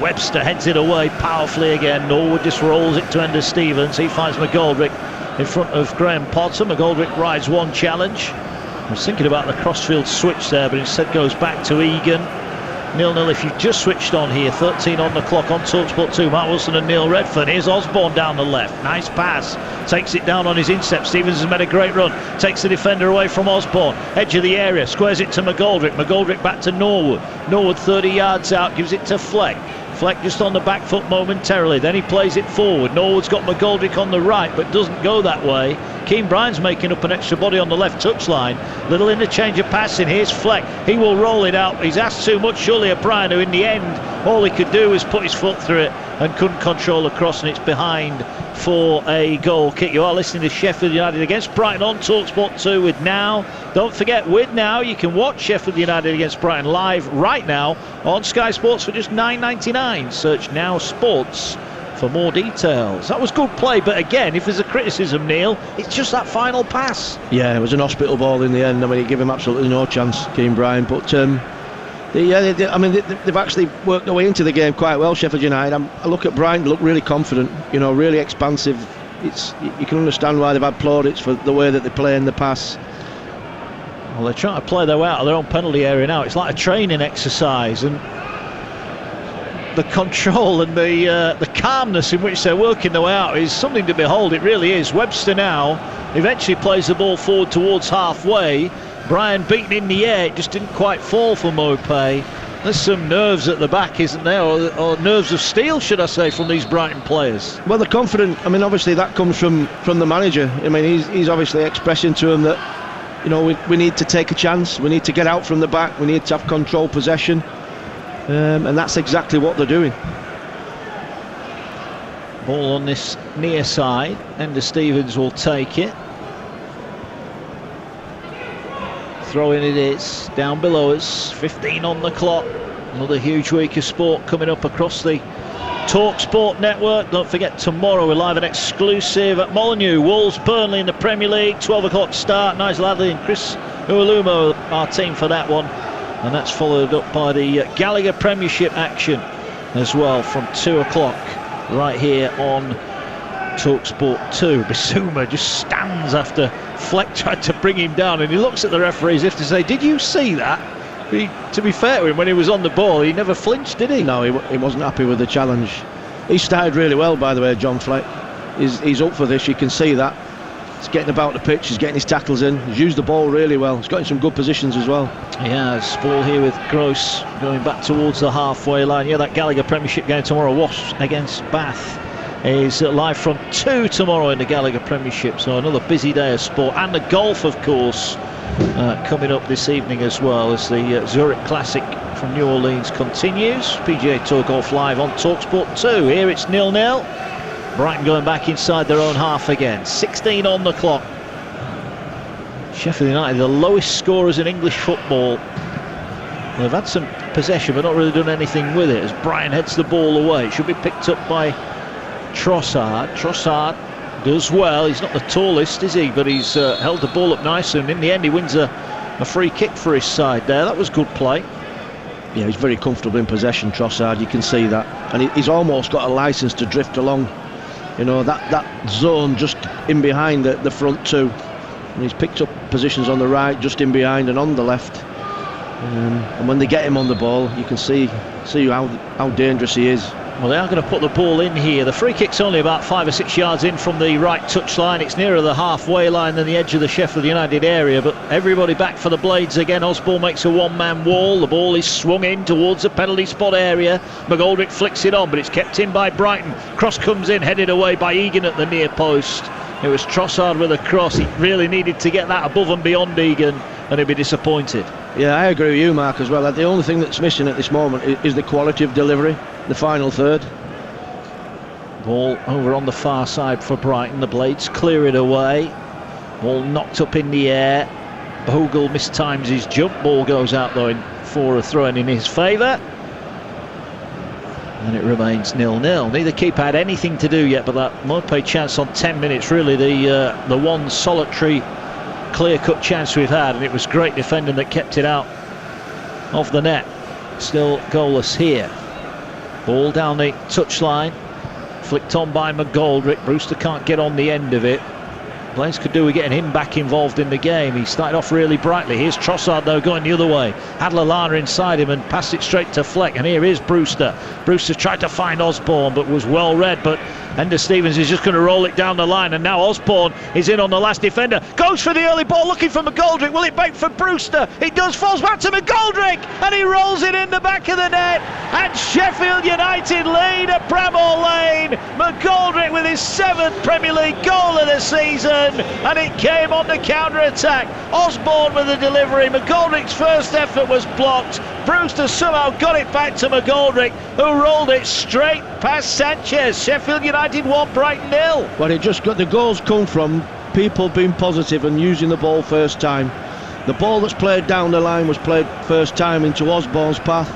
Webster heads it away powerfully again. Norwood just rolls it to Ender Stevens. He finds McGoldrick in front of Graham Potter. McGoldrick rides one challenge. I was thinking about the crossfield switch there, but instead goes back to Egan. 0-0 if you've just switched on here. 13 on the clock on talkSport2. Mark Wilson and Neil Redfern. Here's Osborne down the left. Nice pass. Takes it down on his instep. Stevens has made a great run. Takes the defender away from Osborne. Edge of the area. Squares it to McGoldrick. McGoldrick back to Norwood. Norwood 30 yards out. Gives it to Fleck. Fleck just on the back foot momentarily. Then he plays it forward. Norwood's got McGoldrick on the right, but doesn't go that way. Keane Bryan's making up an extra body on the left touchline. Little interchange of passing. Here's Fleck. He will roll it out. He's asked too much, surely, of Bryan, who in the end, all he could do was put his foot through it and couldn't control the cross, and it's behind for a goal kick. You are listening to Sheffield United against Brighton on talkSport2 with Now. Don't forget, with Now, you can watch Sheffield United against Brighton live right now on Sky Sports for just £9.99. Search Now Sports for more details. That was good play, but again, if there's a criticism, Neil, it's just that final pass. Yeah, it was an hospital ball in the end. I mean, he gave him absolutely no chance, Keane Bryan. But they've actually worked their way into the game quite well, Sheffield United. I look at Brighton, they look really confident, you know, really expansive. You can understand why they've had plaudits for the way that they play in the pass. Well, they're trying to play their way out of their own penalty area now. It's like a training exercise, and the control and the calmness in which they're working their way out is something to behold. It really is. Webster now eventually plays the ball forward towards halfway. Bryan beaten in the air. It just didn't quite fall for Maupay. There's some nerves at the back, isn't there? Or nerves of steel, should I say, from these Brighton players. Well, they're confident. I mean, obviously that comes from the manager. I mean, he's obviously expressing to them that, you know, we need to take a chance. We need to get out from the back. We need to have control possession. And that's exactly what they're doing. Ball on this near side. Ender Stevens will take it. Throw in it is. Down below us. 15 on the clock. Another huge week of sport coming up across the talkSport network. Don't forget, tomorrow we're live and exclusive at Molineux. Wolves, Burnley in the Premier League. 12 o'clock start. Nigel Adley and Chris Uolumo, our team for that one. And that's followed up by the Gallagher Premiership action as well from 2 o'clock right here on talkSport2. Bissouma just stands after Fleck tried to bring him down, and he looks at the referee as if to say, did you see that? To be fair to him, when he was on the ball, he never flinched, did he? No, he wasn't happy with the challenge. He started really well, by the way, John Fleck. He's up for this, you can see that. He's getting about the pitch, he's getting his tackles in, he's used the ball really well, he's got in some good positions as well. He has. Ball here with Gross going back towards the halfway line. Yeah, that Gallagher Premiership game tomorrow, Wasps against Bath, is live from 2 tomorrow in the Gallagher Premiership, so another busy day of sport. And the golf, of course, coming up this evening as well, as the Zurich Classic from New Orleans continues. PGA Tour Golf live on talkSport2. Here it's 0-0. Brighton going back inside their own half again. 16 on the clock. Sheffield United, the lowest scorers in English football. They've had some possession but not really done anything with it as Brian heads the ball away. It should be picked up by Trossard. Trossard does well. He's not the tallest, is he? But he's held the ball up nicely, and in the end he wins a free kick for his side there. That was good play. Yeah, he's very comfortable in possession, Trossard, you can see that. And he's almost got a licence to drift along. You know, that zone just in behind the front two. And he's picked up positions on the right, just in behind and on the left. And when they get him on the ball, you can see how dangerous he is. Well, they are going to put the ball in here. The free kick's only about 5 or 6 yards in from the right touchline. It's nearer the halfway line than the edge of the Sheffield United area, but everybody back for the Blades again. Osborne makes a one-man wall. The ball is swung in towards the penalty spot area. McGoldrick flicks it on, but it's kept in by Brighton. Cross comes in, headed away by Egan at the near post. It was Trossard with a cross. He really needed to get that above and beyond Egan, and he'd be disappointed. Yeah, I agree with you, Mark, as well. The only thing that's missing at this moment is the quality of delivery, the final third. Ball over on the far side for Brighton. The Blades clear it away. Ball knocked up in the air. Bogle mistimes his jump. Ball goes out though for a throw-in in his favour. And it remains 0-0. Neither keeper had anything to do yet, but that Maupay chance on 10 minutes, really the one solitary clear-cut chance we've had, and it was great defending that kept it out of the net. Still goalless here. Ball down the touchline, flicked on by McGoldrick. Brewster can't get on the end of it. Blades could do with getting him back involved in the game. He started off really brightly. Here's Trossard though going the other way. Had Lallana inside him and passed it straight to Fleck. And here is Brewster. Brewster tried to find Osborne but was well read. But Ender Stevens is just going to roll it down the line. And now Osborne is in on the last defender. Goes for the early ball looking for McGoldrick. Will it bank for Brewster? It does. Falls back to McGoldrick. And he rolls it in the back of the net. And Sheffield United lead at Bramall Lane. McGoldrick with his 7th Premier League goal of the season. And it came on the counter-attack. Osborne with the delivery. McGoldrick's first effort was blocked. Brewster somehow got it back to McGoldrick, who rolled it straight past Sanchez. Sheffield United 1, Brighton 0. Well, it just got the goals come from people being positive and using the ball first time. The ball that's played down the line was played first time into Osborne's path.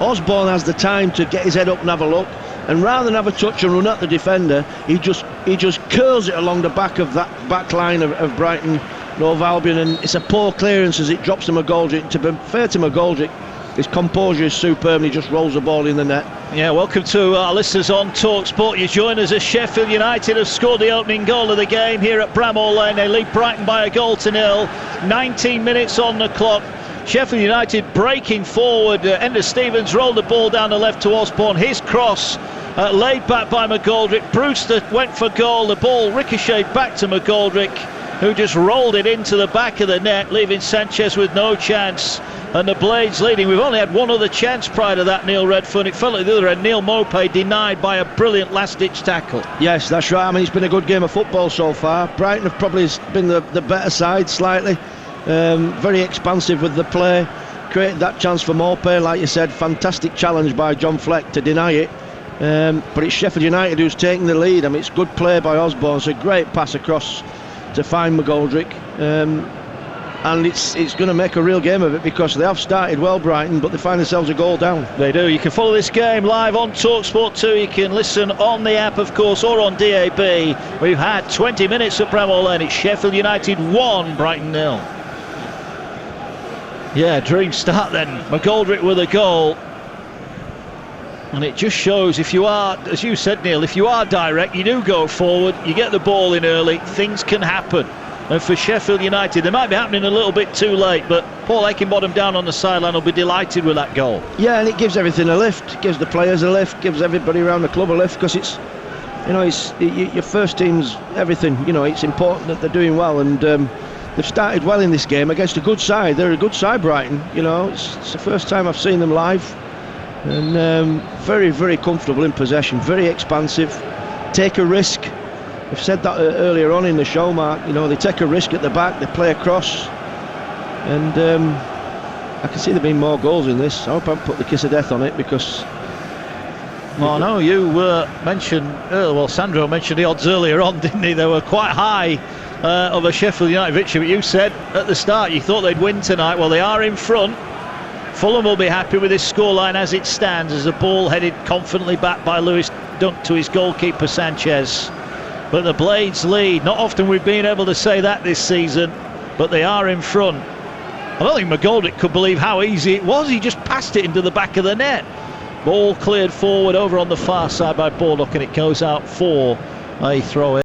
Osborne has the time to get his head up and have a look, and rather than have a touch and run at the defender, he just curls it along the back of that back line of Brighton Hove Albion, and it's a poor clearance as it drops to McGoldrick. To be fair to McGoldrick, his composure is superb and he just rolls the ball in the net. Yeah, welcome to our listeners on talkSport. You join us as Sheffield United have scored the opening goal of the game here at Bramall Lane. They lead Brighton by 1-0. 19 minutes on the clock. Sheffield United breaking forward. Ender Stevens rolled the ball down the left to Osborne. His cross laid back by McGoldrick. Brewster went for goal. The ball ricocheted back to McGoldrick, who just rolled it into the back of the net, leaving Sanchez with no chance. And the Blades leading. We've only had one other chance prior to that, Neil Redfern. It felt like the other end. Neil Maupay denied by a brilliant last-ditch tackle. Yes, that's right. I mean, it's been a good game of football so far. Brighton have probably been the better side slightly. Very expansive with the play. Created that chance for Maupay, like you said. Fantastic challenge by John Fleck to deny it. But it's Sheffield United who's taking the lead. I mean, it's good play by Osborne. It's a great pass across to find McGoldrick. And it's going to make a real game of it, because they have started well, Brighton, but they find themselves a goal down. They do. You can follow this game live on talkSport2. You can listen on the app, of course, or on DAB. We've had 20 minutes at Bramall Lane. It's Sheffield United 1, Brighton 0. Yeah, dream start then. McGoldrick with a goal. And it just shows, if you are, as you said, Neil, if you are direct, you do go forward, you get the ball in early, things can happen. And for Sheffield United, they might be happening a little bit too late, but Paul Heckingbottom down on the sideline will be delighted with that goal. Yeah, and it gives everything a lift. It gives the players a lift, gives everybody around the club a lift, because it's, you know, it's your first team's everything. You know, it's important that they're doing well, and they've started well in this game against a good side. They're a good side, Brighton. You know, it's the first time I've seen them live, and very, very comfortable in possession, very expansive, take a risk. We've said that earlier on in the show, Mark. You know, they take a risk at the back, they play across, and I can see there being more goals in this. I hope I haven't put the kiss of death on it, because... Oh no, you mentioned, well, Sandro mentioned the odds earlier on, didn't he? They were quite high of a Sheffield United victory, but you said at the start you thought they'd win tonight. Well, they are in front. Fulham will be happy with this scoreline as it stands, as the ball headed confidently back by Lewis Dunk to his goalkeeper Sanchez. But the Blades lead. Not often we've been able to say that this season, but they are in front. I don't think McGoldrick could believe how easy it was. He just passed it into the back of the net. Ball cleared forward over on the far side by Baldock, and it goes out for a throw in.